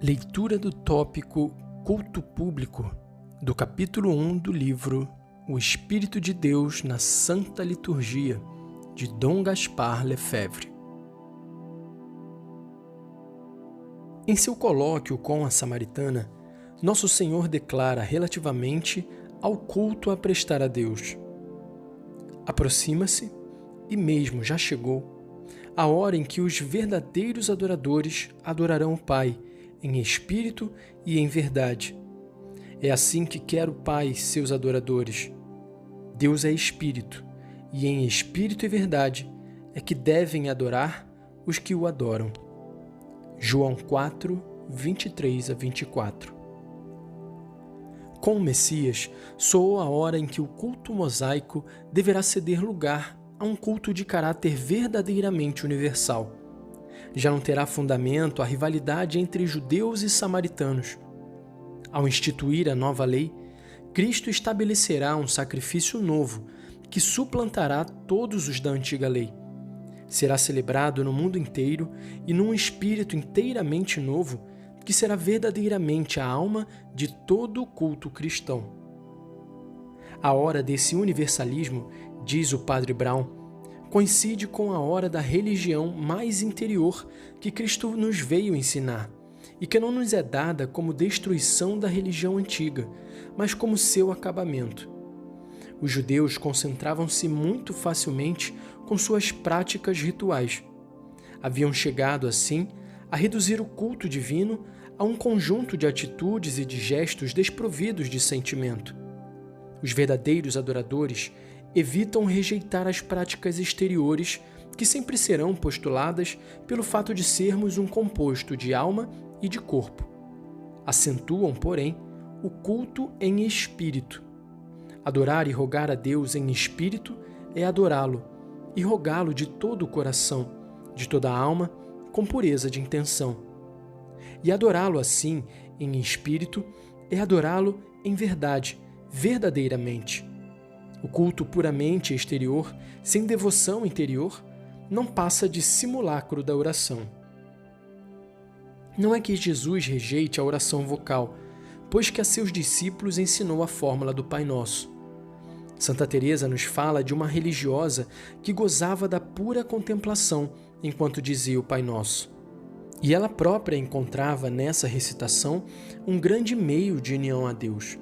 Leitura do tópico Culto Público, do capítulo 1 do livro O Espírito de Deus na Santa Liturgia, de Dom Gaspar Lefebvre. Em seu colóquio com a samaritana, Nosso Senhor declara relativamente ao culto a prestar a Deus: aproxima-se, e mesmo já chegou, a hora em que os verdadeiros adoradores adorarão o Pai, em espírito e em verdade. É assim que quer o Pai seus adoradores. Deus é espírito, e em espírito e verdade é que devem adorar os que o adoram. João 4, 23 a 24. Com o Messias, soou a hora em que o culto mosaico deverá ceder lugar a um culto de caráter verdadeiramente universal. Já não terá fundamento a rivalidade entre judeus e samaritanos. Ao instituir a nova lei, Cristo estabelecerá um sacrifício novo que suplantará todos os da antiga lei. Será celebrado no mundo inteiro e num espírito inteiramente novo que será verdadeiramente a alma de todo o culto cristão. A hora desse universalismo, diz o Padre Brown, coincide com a hora da religião mais interior que Cristo nos veio ensinar e que não nos é dada como destruição da religião antiga, mas como seu acabamento. Os judeus concentravam-se muito facilmente com suas práticas rituais. Haviam chegado, assim, a reduzir o culto divino a um conjunto de atitudes e de gestos desprovidos de sentimento. Os verdadeiros adoradores evitam rejeitar as práticas exteriores que sempre serão postuladas pelo fato de sermos um composto de alma e de corpo. Acentuam, porém, o culto em espírito. Adorar e rogar a Deus em espírito é adorá-lo e rogá-lo de todo o coração, de toda a alma, com pureza de intenção. E adorá-lo assim, em espírito, é adorá-lo em verdade, verdadeiramente. O culto puramente exterior, sem devoção interior, não passa de simulacro da oração. Não é que Jesus rejeite a oração vocal, pois que a seus discípulos ensinou a fórmula do Pai Nosso. Santa Teresa nos fala de uma religiosa que gozava da pura contemplação enquanto dizia o Pai Nosso. E ela própria encontrava nessa recitação um grande meio de união a Deus.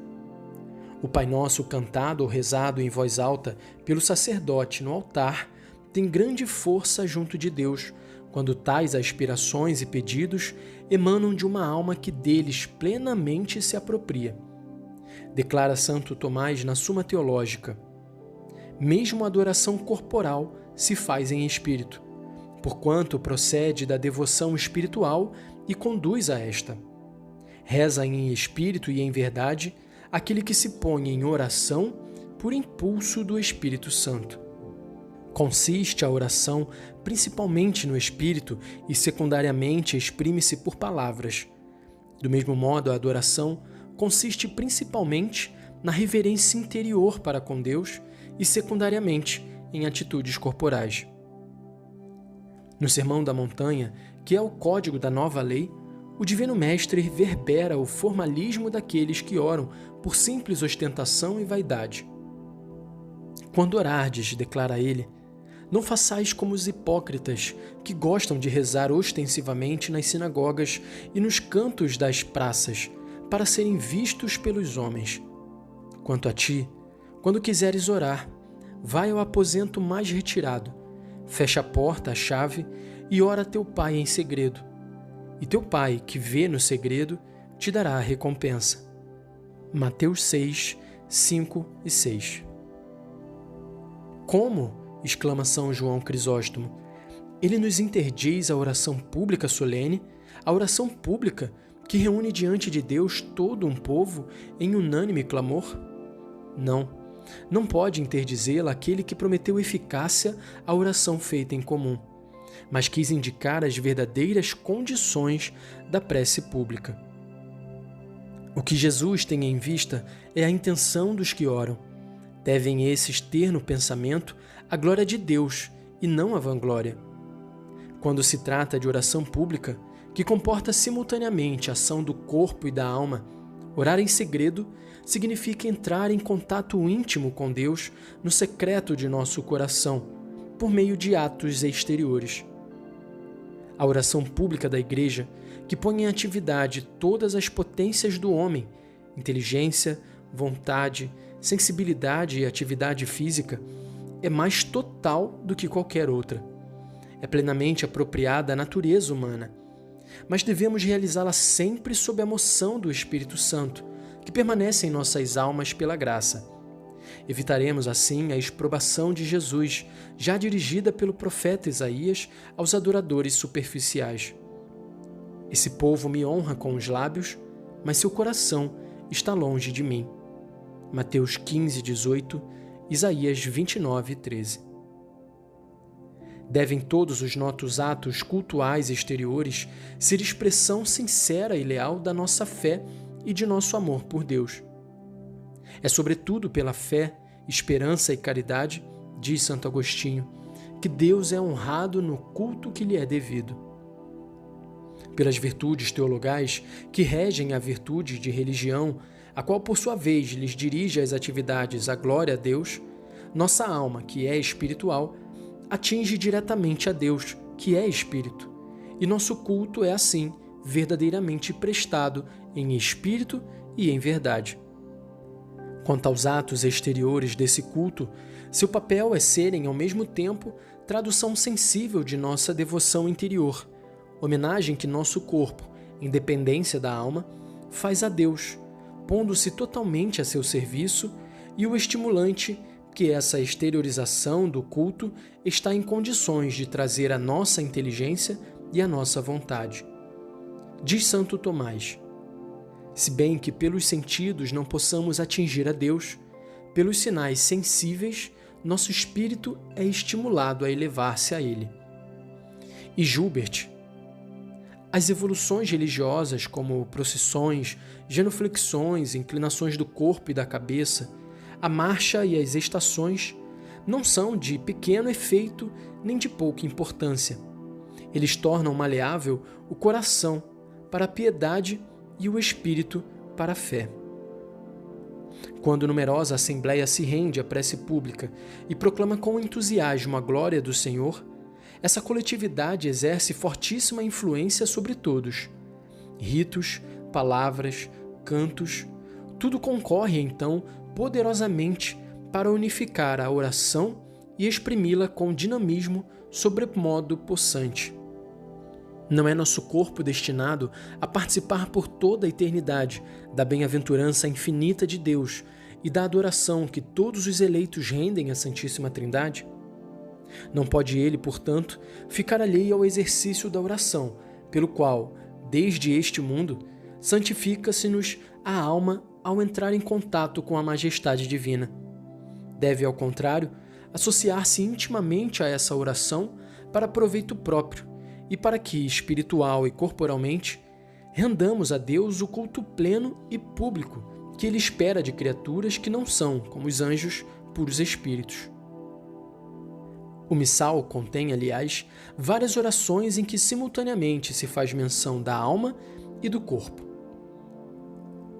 O Pai Nosso cantado ou rezado em voz alta pelo sacerdote no altar tem grande força junto de Deus, quando tais aspirações e pedidos emanam de uma alma que deles plenamente se apropria. Declara Santo Tomás na Suma Teológica: mesmo a adoração corporal se faz em espírito, porquanto procede da devoção espiritual e conduz a esta. Reza em espírito e em verdade aquele que se põe em oração por impulso do Espírito Santo. Consiste a oração principalmente no espírito e secundariamente exprime-se por palavras. Do mesmo modo, a adoração consiste principalmente na reverência interior para com Deus e secundariamente em atitudes corporais. No Sermão da Montanha, que é o código da nova lei, o Divino Mestre reverbera o formalismo daqueles que oram por simples ostentação e vaidade. Quando orardes, declara ele, não façais como os hipócritas que gostam de rezar ostensivamente nas sinagogas e nos cantos das praças, para serem vistos pelos homens. Quanto a ti, quando quiseres orar, vai ao aposento mais retirado, fecha a porta à chave e ora a teu Pai em segredo. E teu Pai, que vê no segredo, te dará a recompensa. Mateus 6, 5 e 6. Como? Exclama São João Crisóstomo. Ele nos interdiz a oração pública solene, a oração pública que reúne diante de Deus todo um povo em unânime clamor? Não pode interdizê-la aquele que prometeu eficácia à oração feita em comum, mas quis indicar as verdadeiras condições da prece pública. O que Jesus tem em vista é a intenção dos que oram. Devem esses ter no pensamento a glória de Deus e não a vanglória. Quando se trata de oração pública, que comporta simultaneamente a ação do corpo e da alma, orar em segredo significa entrar em contato íntimo com Deus no secreto de nosso coração, por meio de atos exteriores. A oração pública da Igreja, que põe em atividade todas as potências do homem, inteligência, vontade, sensibilidade e atividade física, é mais total do que qualquer outra. É plenamente apropriada à natureza humana, mas devemos realizá-la sempre sob a moção do Espírito Santo, que permanece em nossas almas pela graça. Evitaremos, assim, a exprobação de Jesus, já dirigida pelo profeta Isaías aos adoradores superficiais. Esse povo me honra com os lábios, mas seu coração está longe de mim. Mateus 15, 18, Isaías 29, 13. Devem todos os nossos atos cultuais exteriores ser expressão sincera e leal da nossa fé e de nosso amor por Deus. É sobretudo pela fé, esperança e caridade, diz Santo Agostinho, que Deus é honrado no culto que lhe é devido. Pelas virtudes teologais que regem a virtude de religião, a qual por sua vez lhes dirige as atividades à glória a Deus, nossa alma, que é espiritual, atinge diretamente a Deus, que é Espírito, e nosso culto é assim verdadeiramente prestado em espírito e em verdade. Quanto aos atos exteriores desse culto, seu papel é serem ao mesmo tempo tradução sensível de nossa devoção interior, homenagem que nosso corpo, em dependência da alma, faz a Deus, pondo-se totalmente a seu serviço, e o estimulante que essa exteriorização do culto está em condições de trazer à nossa inteligência e à nossa vontade. Diz Santo Tomás: se bem que pelos sentidos não possamos atingir a Deus, pelos sinais sensíveis, nosso espírito é estimulado a elevar-se a Ele. E Joubert: as evoluções religiosas, como procissões, genuflexões, inclinações do corpo e da cabeça, a marcha e as estações, não são de pequeno efeito nem de pouca importância. Eles tornam maleável o coração para a piedade e o espírito para a fé. Quando numerosa assembleia se rende à prece pública e proclama com entusiasmo a glória do Senhor, essa coletividade exerce fortíssima influência sobre todos. Ritos, palavras, cantos, tudo concorre então poderosamente para unificar a oração e exprimi-la com dinamismo sobremodo possante. Não é nosso corpo destinado a participar por toda a eternidade da bem-aventurança infinita de Deus e da adoração que todos os eleitos rendem à Santíssima Trindade? Não pode ele, portanto, ficar alheio ao exercício da oração, pelo qual, desde este mundo, santifica-se-nos a alma ao entrar em contato com a majestade divina. Deve, ao contrário, associar-se intimamente a essa oração para proveito próprio e para que, espiritual e corporalmente, rendamos a Deus o culto pleno e público que Ele espera de criaturas que não são, como os anjos, puros espíritos. O missal contém, aliás, várias orações em que simultaneamente se faz menção da alma e do corpo.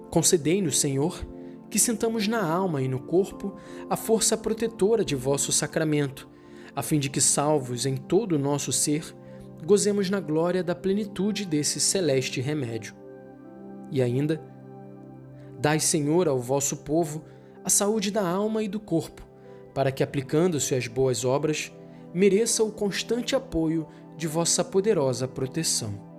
Concedei-nos, Senhor, que sintamos na alma e no corpo a força protetora de vosso sacramento, a fim de que, salvos em todo o nosso ser, gozemos na glória da plenitude desse celeste remédio. E ainda, dai, Senhor, ao vosso povo a saúde da alma e do corpo, para que, aplicando-se às boas obras, mereça o constante apoio de vossa poderosa proteção.